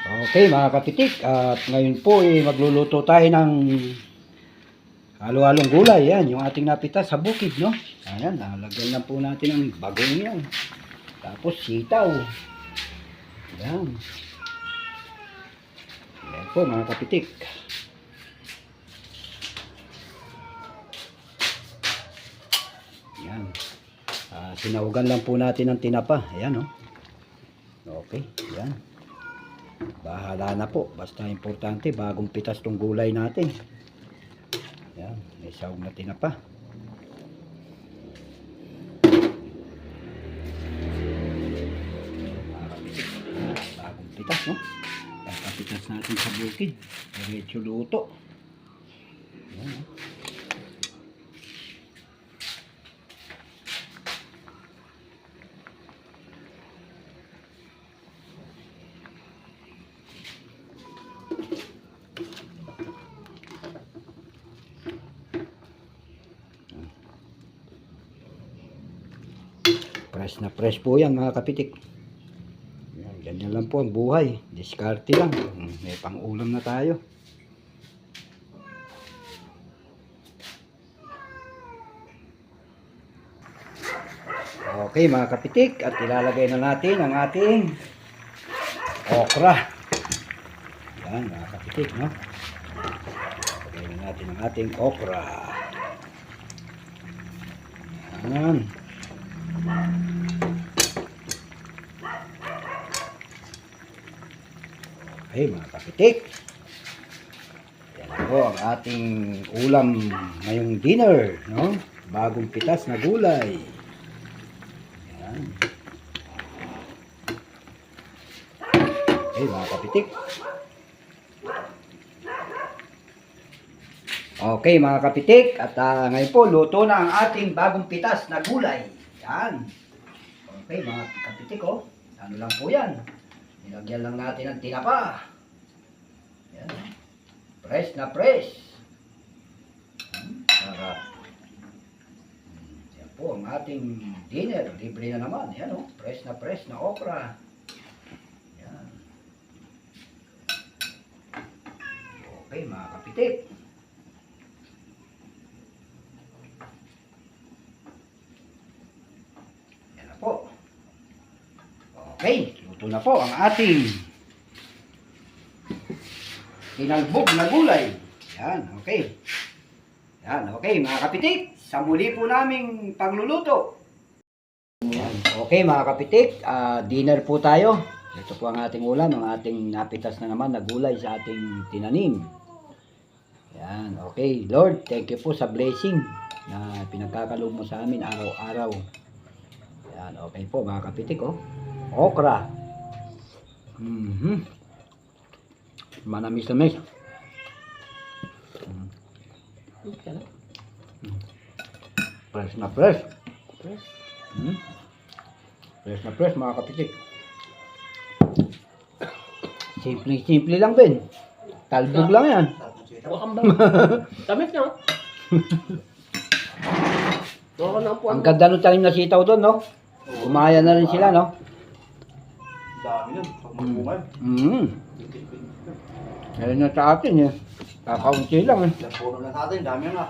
Okay mga kapitik, at ngayon po magluluto tayo ng halo-halong gulay. Yan, yung ating napitas sa bukid, no? Ayan, nalagyan lang po natin ang bagong yan. Tapos sitaw. Yan. Yan po mga kapitik. Yan. Sinahugan lang po natin ng tinapa. Ayan, no? Okay, yan. Bahala na po. Basta importante, bagong pitas tong gulay natin. Yan, may sahog na tinapa. Bagong pitas, no? Pagkapitas natin sa bukid. Diretso luto. Yan, no? Fresh na fresh po yan mga kapitik. Yan, ganyan lang po ang buhay. Diskarte lang. May pang-ulam na tayo. Okay mga kapitik, at ilalagay na natin ang ating okra. Yan mga kapitik, no? Lagay na natin ang ating okra. Yan. Okay mga kapitik, yan po ang ating ulam ngayong dinner, no? Bagong pitas na gulay. Yan. Okay mga kapitik. Okay mga kapitik, at ngayon po luto na ang ating bagong pitas na gulay. Yan. Okay mga kapitik, oh. Ano lang po yan. Nilagyan lang natin ng tinapa. Yan. Fresh na fresh. Sarap. Yan po ang ating dinner. Libre na naman. Yan, oh. Fresh na okra. Yan. Okay mga kapitik. Yan na po. Okay, luto na po ang ating tinalbog na gulay. Yan, okay. Yan, okay mga kapitik. Sa muli po naming pagluluto. Yan, okay mga kapitik. Dinner po tayo. Ito po ang ating ulam. Ang ating napitas na naman na gulay sa ating tinanim. Yan, okay. Lord, thank you po sa blessing na pinagkakaloob mo sa amin araw-araw. Yan, okay po mga kapitik, oh. Okra. Manamis-namis. Fresh na fresh. Fresh na fresh mga kapitik. Simple lang din. Talbog lang yan. Damit nyo. Ang ganda ng tanim na sitaw doon, no? Umaya na rin sila, no? Dami nun, pag magbungay. Ayun na sa atin, eh. Kakaunti lang, eh. Puro na sa atin, dami na.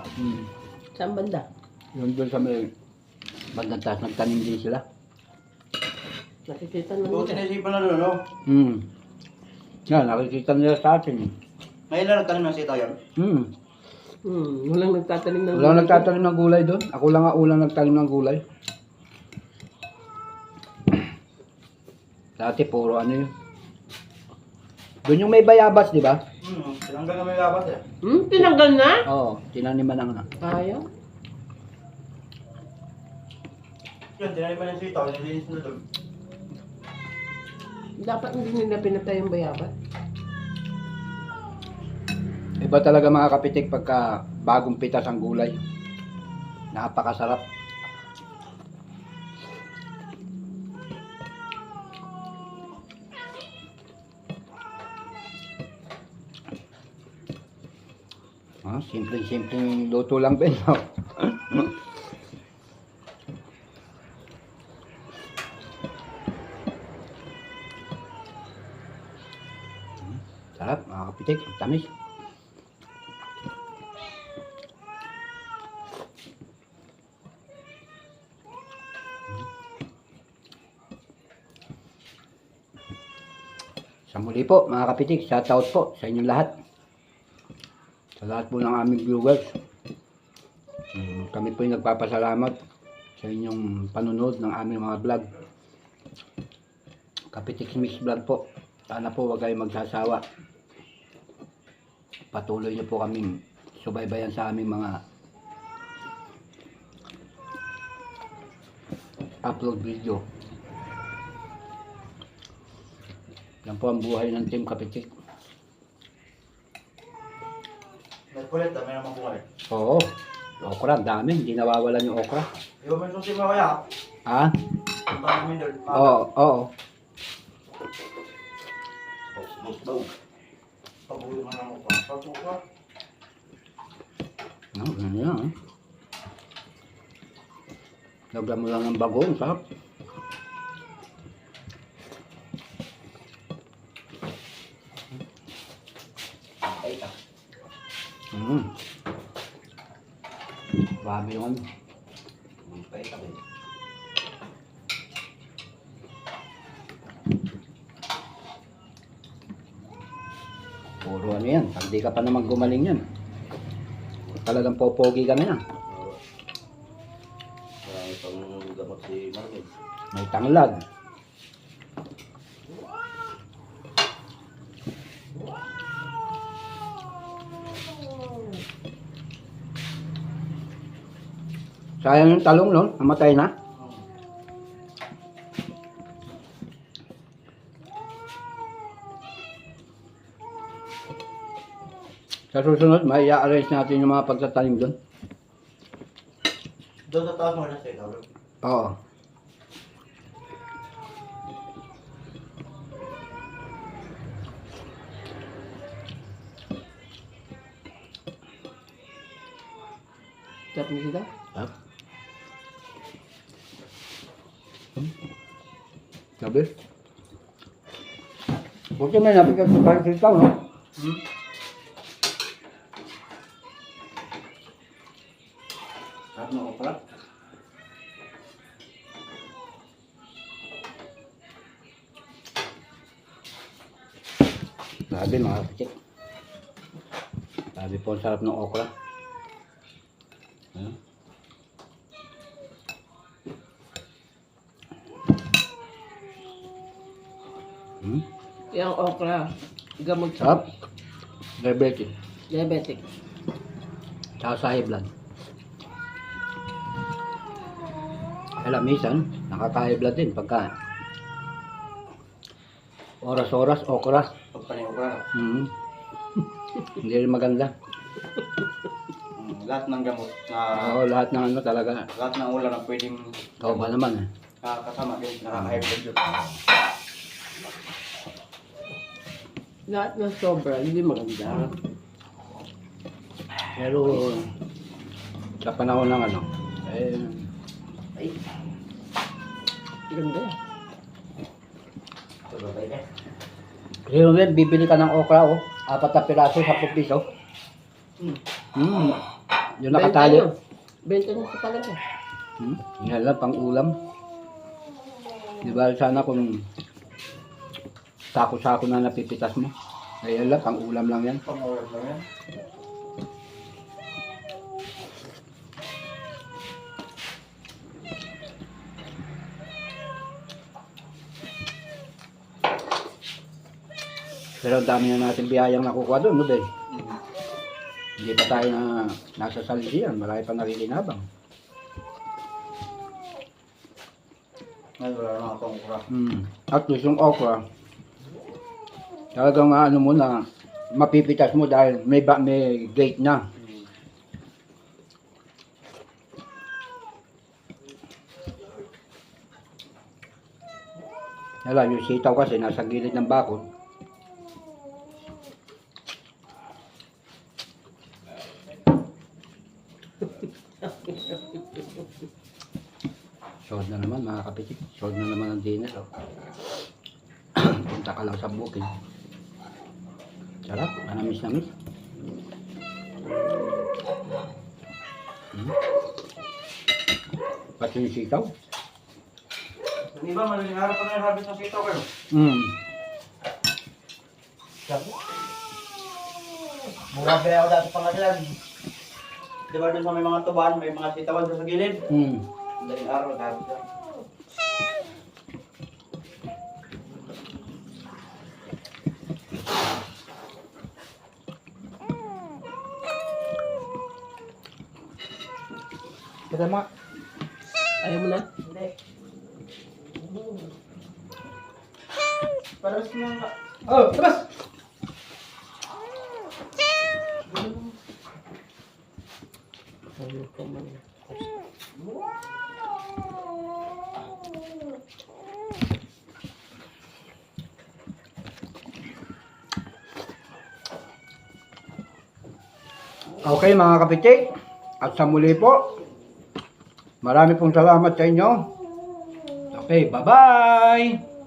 Saan banda? Yun doon sa may bandang taas, nagtanim din sila. Nakikita na Buti nila. naisipan na doon, no? Yan, nakikita nila sa atin, eh. Ngayon lang nagtanim ng sitaw yan. Walang nagtatanim ng Walang nagtatanim ng gulay doon. Ako lang nga ulang nagtanim ng gulay. Dati puro ano yun. Doon yung may bayabas, di ba? Tinanggal na may labat eh. Tinanggal na? Oo, tinaniman ng ano. Ayaw. Yan, tinanim ng sitaw, nilinis na doon. Dapat hindi nila pinatay yung bayabat. Iba talaga mga kapitik pagka bagong pitas ang gulay. Napakasarap. Simpleng luto lang din. Sarap, mga kapitik. Ang tamis. Sa muli po, mga kapitik, shoutout po sa inyong lahat. Sa lahat po ng aming viewers. Kami po yung nagpapasalamat sa inyong panunood ng aming mga vlog. Kapitik Mix Vlog po. Sana po huwag kayong magsasawa. Patuloy niyo po kaming subaybayan sa aming mga upload video. Yan po ang buhay ng Team Kapitik. Nagkulit, dami naman kumalit. Oo. Okra, dami. Hindi nawawalan yung okra. Di ba may susi mo kaya? Ha? Ang dami doon. Oo, oo. Bus daw. Pabulo mo lang ako. Pasok ka. Ano yan? Lagyan mo lang ng bagong, sarap. Grabe yung ano. Puro ano yan. Hindi ka pa naman gumaling yan. Talagang popogi ka na yan. Marami pang gamot si Marvin. May tanglad. Sayang yung talong, no? Namatay na. Sa susunod, may i-arrange natin yung mga pagtatanim doon. Doon sa taas mo na siya. Oo. Sarap na sila. Sabi? Buti may napigat sa parang sitaw, no? Sarap na okra. Sabi mga kapatid. Sabi po ang sarap ng okra. Ayan. Yung okra, gamot sa Sarap. Diabetes. diabetic. Tsaka sa high blood. Kaya minsan, nakaka-high blood din pagka oras-oras, okra. Pagpaniho ko na. Hindi rin maganda. Lahat ng gamot na... Oo, lahat ng ano talaga. Lahat ng ulam na pwedeng Ikaw ba naman eh. kasama din. Nakaka-hybrid yun. Lahat ng sobra, hindi maganda. Pero sa panahon ng ano, Ay, Ganda yan. sabay eh. kasi yun, bibili ka ng okra, oh. 4 na piraso, 10 piso. Yung nakatali. Benta nyo sa talaga. Yan lang, pang ulam. Di ba sana kung sako-sako na napipitas mo. Ayan lang, pang ulam lang yan. Pang-ulam lang yan. Pero ang dami na natin biyayang nakukuha doon, no, Ben? Hindi pa tayo na nasa salisiyan, marami pa nakikinabang. Ngayon wala na akong ukra. At least yung okra, talagang ano mo na, mapipitas mo dahil may gate na. Wala, yung sitaw kasi nasa gilid ng bakod. Sold na naman mga kapitik. Sold na naman ang dinner. Oh. Punta ka lang sa bukid. Sarap, manamis-namis. Pati yung sitaw. Yung iba, madaling araw pa na yung harvest ng sitaw kayo. Sabi? Bumabili ako dati pang kasilan. Di ba dun sa may mga tubahan, may mga sitawan sa gilid? Madaling araw, harvest na. Kita mo? Ayaw mo na? Hindi. Parang siya nga. Oh, labas! Ayaw ko man. Okay mga kapitik, at sa muli po, marami pong salamat sa inyo. Okay, bye-bye!